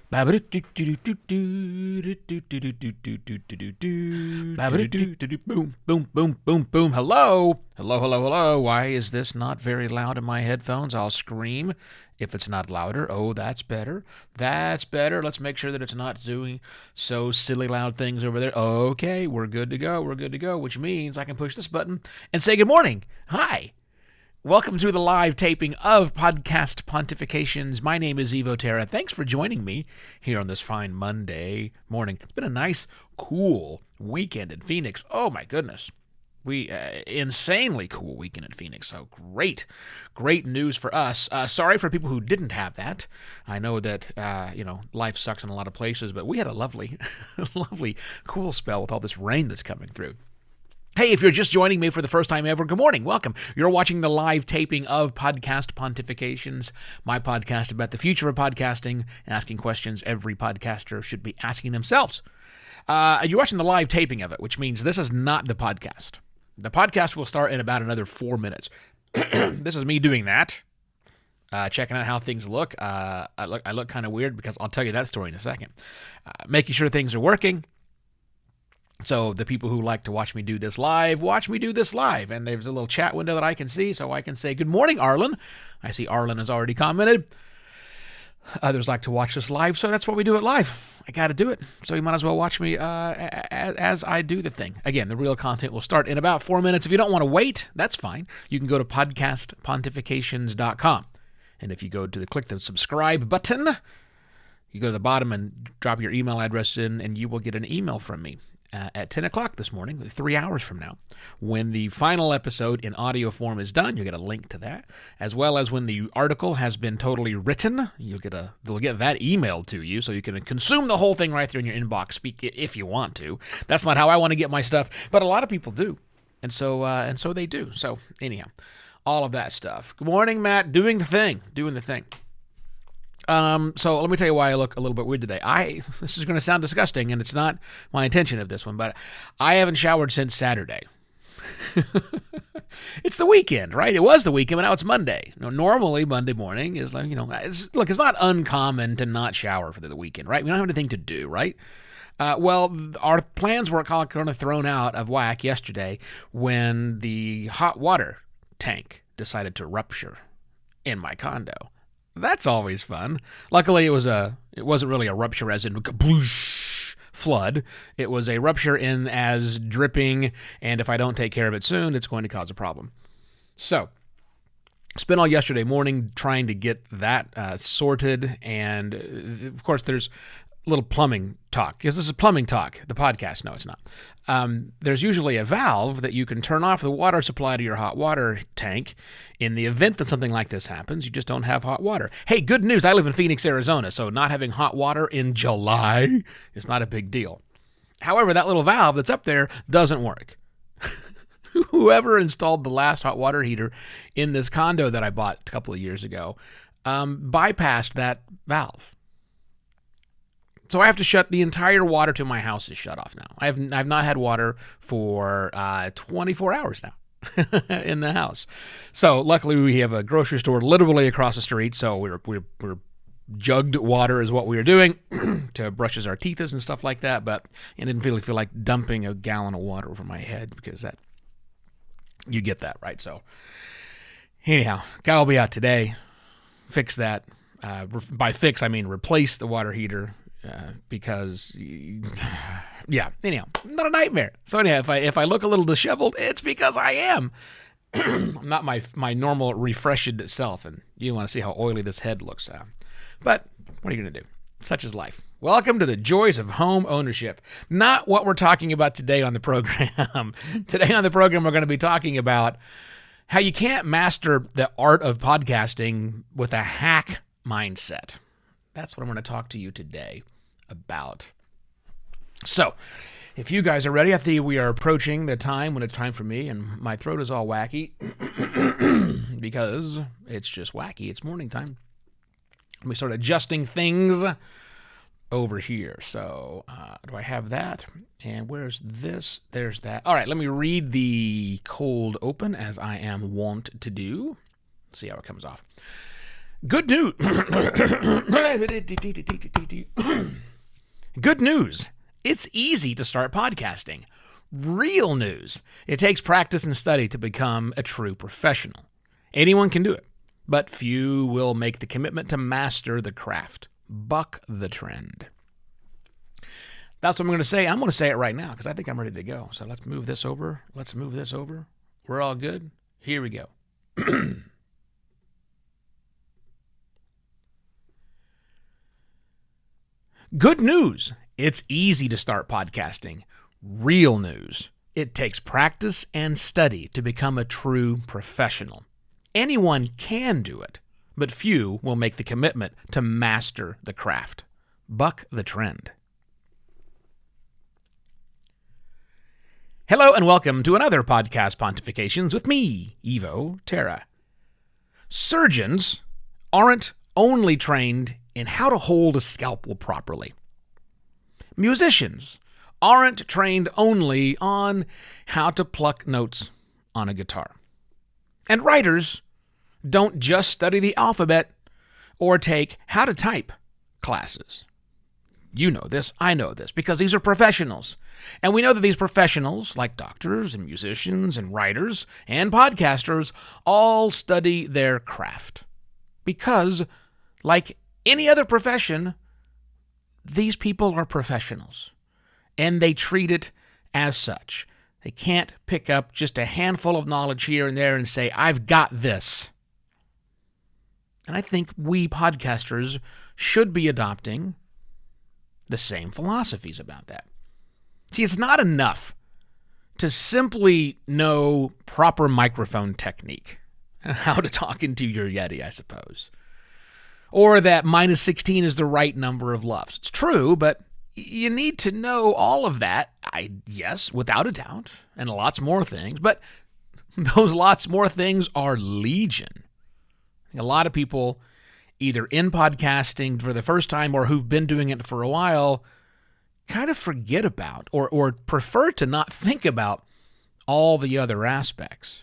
Boom, boom, boom, boom, boom. Hello. Hello, hello, hello. Why is this not very loud in my headphones? I'll scream if it's not louder. Oh, that's better. That's better. Let's make sure that it's not doing so silly loud things over there. Okay, we're good to go. We're good to go, which means I can push this button and say good morning. Hi. Welcome to the live taping of Podcast Pontifications. My name is Evo Terra. Thanks for joining me here on this fine Monday morning. It's been a nice, cool weekend in Phoenix. Oh my goodness. Insanely cool weekend in Phoenix. So great news for us. Sorry for people who didn't have that. I know that life sucks in a lot of places, but we had a lovely, lovely, cool spell with all this rain that's coming through. Hey, if you're just joining me for the first time ever, good morning. Welcome. You're watching the live taping of Podcast Pontifications, my podcast about the future of podcasting and asking questions every podcaster should be asking themselves. You're watching the live taping of it, which means this is not the podcast. The podcast will start in about another 4 minutes. This is me doing that, checking out how things look. I look kind of weird because I'll tell you that story in a second. Making sure things are working. So the people who like to watch me do this live, watch me do this live. And there's a little chat window that I can see, so I can say, good morning, Arlen. I see Arlen has already commented. Others like to watch this live, so that's what we do it live. I got to do it, so you might as well watch me as I do the thing. Again, the real content will start in about 4 minutes. If you don't want to wait, that's fine. You can go to podcastpontifications.com. And if you go to click the subscribe button, you go to the bottom and drop your email address in, and you will get an email from me at 10 o'clock this morning, 3 hours from now. When the final episode in audio form is done, you'll get a link to that, as well as when the article has been totally written, they'll get that emailed to you, so you can consume the whole thing right there in your inbox, speak if you want to. That's not how I want to get my stuff, but a lot of people do, and so they do. So anyhow, all of that stuff. Good morning, Matt. Doing the thing. So let me tell you why I look a little bit weird today. This is going to sound disgusting, and it's not my intention of this one, but I haven't showered since Saturday. It's the weekend, right? It was the weekend, but now it's Monday. Normally Monday morning is like, it's not uncommon to not shower for the weekend, right? We don't have anything to do, right? Well, our plans were kind of thrown out of whack yesterday when the hot water tank decided to rupture in my condo. That's always fun. Luckily, it wasn't really a rupture as in kabloosh flood. It was a rupture in as dripping, and if I don't take care of it soon, it's going to cause a problem. So, spent all yesterday morning trying to get that sorted, and of course, there's little plumbing talk, because this is plumbing talk, the podcast. No, it's not. There's usually a valve that you can turn off the water supply to your hot water tank in the event that something like this happens. You just don't have hot water. Hey, good news. I live in Phoenix, Arizona, so not having hot water in July is not a big deal. However, that little valve that's up there doesn't work. Whoever installed the last hot water heater in this condo that I bought a couple of years ago bypassed that valve. So I have to shut the entire water to my house is shut off now. I've not had water for 24 hours now in the house. So luckily we have a grocery store literally across the street. So we're jugged water is what we were doing to brushes our teeth and stuff like that. But I didn't really feel like dumping a gallon of water over my head because that you get that, right? So anyhow, guy will be out today. Fix that. By fix I mean replace the water heater. Because, yeah, anyhow, not a nightmare. So anyhow, if I look a little disheveled, it's because I am. I'm not my normal refreshed self, and you want to see how oily this head looks. But what are you going to do? Such is life. Welcome to the joys of home ownership. Not what we're talking about today on the program. Today on the program, we're going to be talking about how you can't master the art of podcasting with a hack mindset. That's what I'm going to talk to you today about. So, if you guys are ready, I think we are approaching the time when it's time for me, and my throat is all wacky because it's just wacky. It's morning time. Let me start adjusting things over here. So, do I have that? And where's this? There's that. All right, let me read the cold open as I am wont to do. See how it comes off. Good news. Good news. It's easy to start podcasting. Real news. It takes practice and study to become a true professional. Anyone can do it, but few will make the commitment to master the craft. Buck the trend. That's what I'm going to say. I'm going to say it right now because I think I'm ready to go. So let's move this over. We're all good. Here we go. Good news. It's easy to start podcasting. Real news. It takes practice and study to become a true professional. Anyone can do it, but few will make the commitment to master the craft. Buck the trend. Hello and welcome to another podcast Pontifications with me, Evo Terra. Surgeons aren't only trained in how to hold a scalpel properly. Musicians aren't trained only on how to pluck notes on a guitar. And writers don't just study the alphabet or take how to type classes. You know this, I know this, because these are professionals. And we know that these professionals, like doctors and musicians and writers and podcasters, all study their craft. Because, like any other profession, these people are professionals, and they treat it as such. They can't pick up just a handful of knowledge here and there and say, I've got this. And I think we podcasters should be adopting the same philosophies about that. See, it's not enough to simply know proper microphone technique, how to talk into your Yeti, I suppose. Or that minus 16 is the right number of LUFS. It's true, but you need to know all of that, yes, without a doubt, and lots more things. But those lots more things are legion. A lot of people, either in podcasting for the first time or who've been doing it for a while, kind of forget about or prefer to not think about all the other aspects.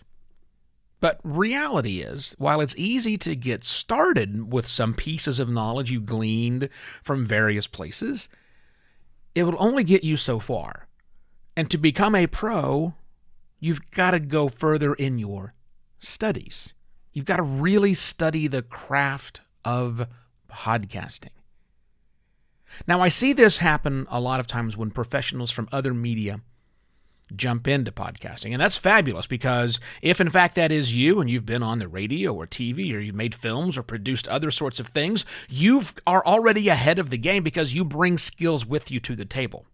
But reality is, while it's easy to get started with some pieces of knowledge you gleaned from various places, it will only get you so far. And to become a pro, you've got to go further in your studies. You've got to really study the craft of podcasting. Now, I see this happen a lot of times when professionals from other media jump into podcasting. And that's fabulous because if in fact that is you and you've been on the radio or TV or you've made films or produced other sorts of things, you are already ahead of the game because you bring skills with you to the table.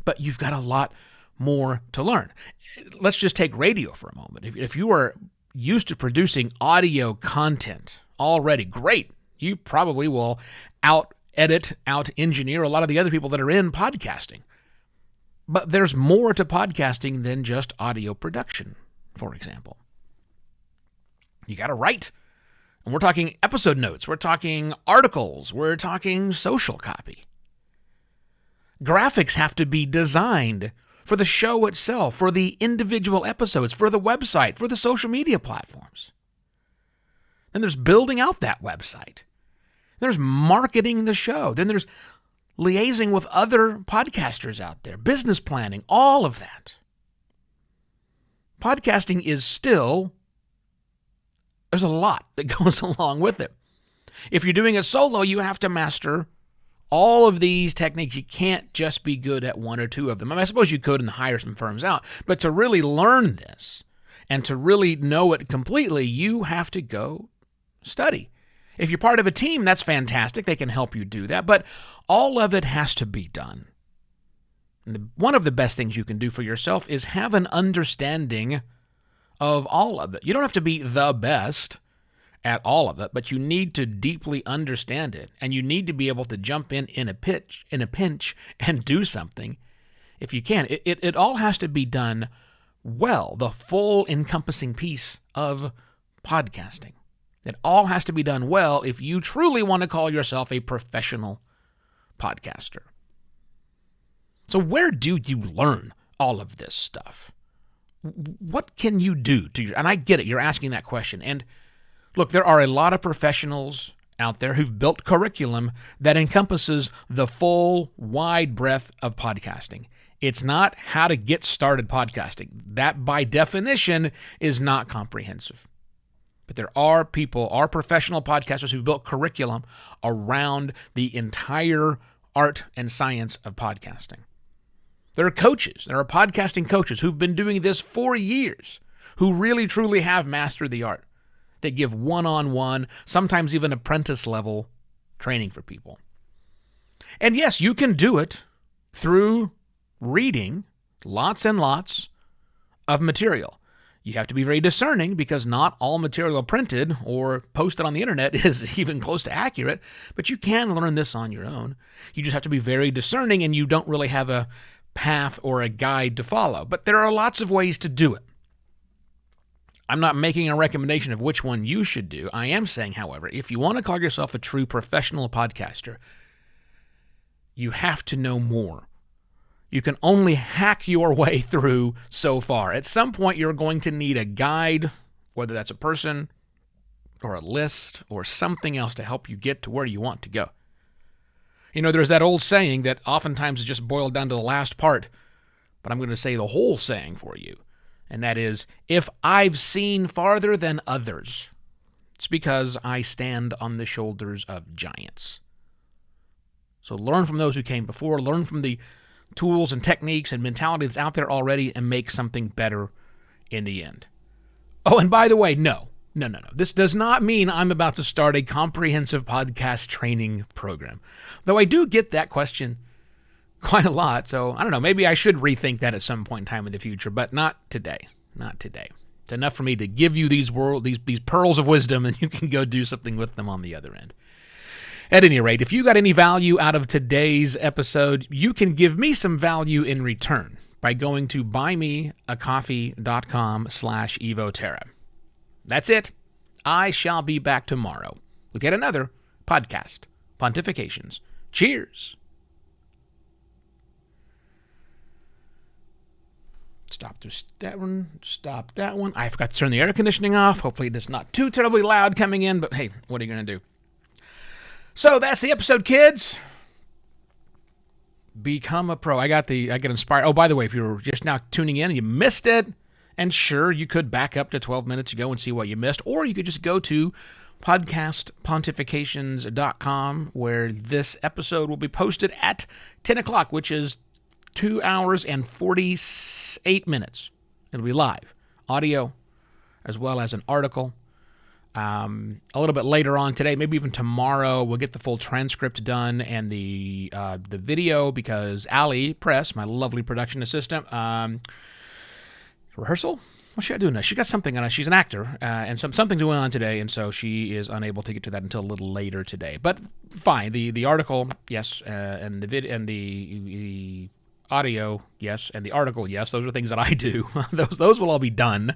But you've got a lot more to learn. Let's just take radio for a moment. If you are used to producing audio content already, great. You probably will out-edit, out-engineer a lot of the other people that are in podcasting. But there's more to podcasting than just audio production, for example. You got to write. And we're talking episode notes. We're talking articles. We're talking social copy. Graphics have to be designed for the show itself, for the individual episodes, for the website, for the social media platforms. Then there's building out that website. There's marketing the show. Then there's liaising with other podcasters out there, business planning, all of that. Podcasting is still, there's a lot that goes along with it. If you're doing a solo, you have to master all of these techniques. You can't just be good at one or two of them. I mean, I suppose you could and hire some firms out, but to really learn this and to really know it completely, you have to go study. If you're part of a team, that's fantastic. They can help you do that, but all of it has to be done. And one of the best things you can do for yourself is have an understanding of all of it. You don't have to be the best at all of it, but you need to deeply understand it, and you need to be able to jump in a pinch, and do something if you can. It all has to be done well, the full encompassing piece of podcasting. It all has to be done well if you truly want to call yourself a professional podcaster. So where do you learn all of this stuff? What can you do to and I get it, you're asking that question. And Look, there are a lot of professionals out there who've built curriculum that encompasses the full, wide breadth of podcasting. It's not how to get started podcasting. That, by definition, is not comprehensive. But there are professional podcasters who've built curriculum around the entire art and science of podcasting. There are podcasting coaches who've been doing this for years, who really, truly have mastered the art. They give one-on-one, sometimes even apprentice-level training for people. And yes, you can do it through reading lots and lots of material. You have to be very discerning because not all material printed or posted on the internet is even close to accurate, but you can learn this on your own. You just have to be very discerning, and you don't really have a path or a guide to follow. But there are lots of ways to do it. I'm not making a recommendation of which one you should do. I am saying, however, if you want to call yourself a true professional podcaster, you have to know more. You can only hack your way through so far. At some point, you're going to need a guide, whether that's a person or a list or something else to help you get to where you want to go. You know, there's that old saying that oftentimes is just boiled down to the last part, but I'm going to say the whole saying for you. And that is, if I've seen farther than others, it's because I stand on the shoulders of giants. So learn from those who came before, learn from the tools and techniques and mentality that's out there already, and make something better in the end. Oh, and by the way, no. This does not mean I'm about to start a comprehensive podcast training program. Though I do get that question quite a lot, so I don't know, maybe I should rethink that at some point in time in the future, but not today. Not today. It's enough for me to give you these pearls of wisdom, and you can go do something with them on the other end. At any rate, if you got any value out of today's episode, you can give me some value in return by going to buymeacoffee.com/evoterra. That's it. I shall be back tomorrow with yet another podcast, Pontifications. Cheers. Stop that one. I forgot to turn the air conditioning off. Hopefully it's not too terribly loud coming in, but hey, what are you going to do? So that's the episode, kids. Become a pro. I get inspired. Oh, by the way, if you're just now tuning in and you missed it, and sure, you could back up to 12 minutes ago and see what you missed, or you could just go to podcastpontifications.com, where this episode will be posted at 10 o'clock, which is 2 hours and 48 minutes. It'll be live, audio, as well as an article. A little bit later on today, maybe even tomorrow, we'll get the full transcript done and the video, because Allie Press, my lovely production assistant, rehearsal? What's she doing now? She got something on. She's an actor, and something's going on today, and so she is unable to get to that until a little later today. But fine, the article, yes, and the video and the audio, yes, and the article, yes. Those are things that I do. those will all be done,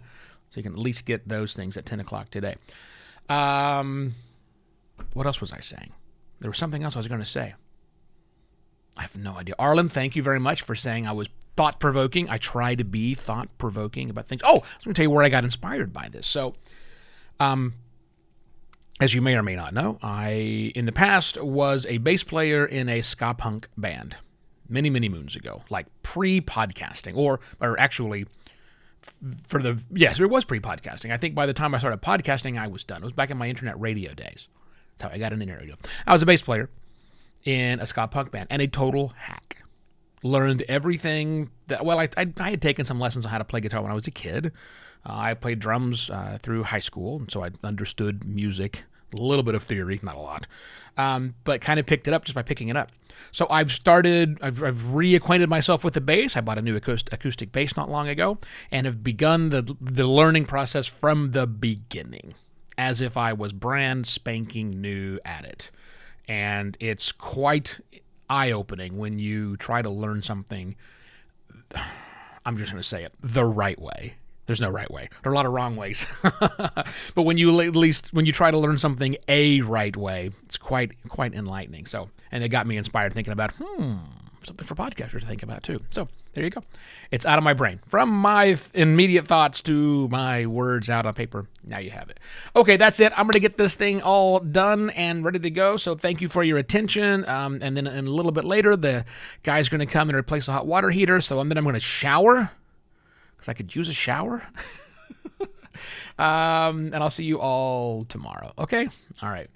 so you can at least get those things at 10 o'clock today. What else was I saying? There was something else I was going to say. I have no idea. Arlen, thank you very much for saying I was thought-provoking. I try to be thought-provoking about things. Oh, I was going to tell you where I got inspired by this. So, as you may or may not know, I, in the past, was a bass player in a ska punk band many, many moons ago, like pre-podcasting, or actually, yes, it was pre-podcasting. I think by the time I started podcasting, I was done. It was back in my internet radio days. That's how I got an internet radio. I was a bass player in a ska punk band and a total hack. Learned everything that, well, I had taken some lessons on how to play guitar when I was a kid. I played drums through high school, and so I understood music, a little bit of theory, not a lot, but kind of picked it up just by picking it up. So I've reacquainted myself with the bass. I bought a new acoustic bass not long ago, and have begun the learning process from the beginning, as if I was brand spanking new at it. And it's quite eye-opening when you try to learn something, I'm just going to say it, the right way. There's no right way. There are a lot of wrong ways. But when you try to learn something a right way, it's quite enlightening. So, and it got me inspired thinking about, something for podcasters to think about too. So there you go. It's out of my brain. From my immediate thoughts to my words out on paper. Now you have it. Okay, that's it. I'm going to get this thing all done and ready to go. So thank you for your attention. And then a little bit later, the guy's going to come and replace the hot water heater. So then I'm going to shower because I could use a shower. And I'll see you all tomorrow. Okay? All right.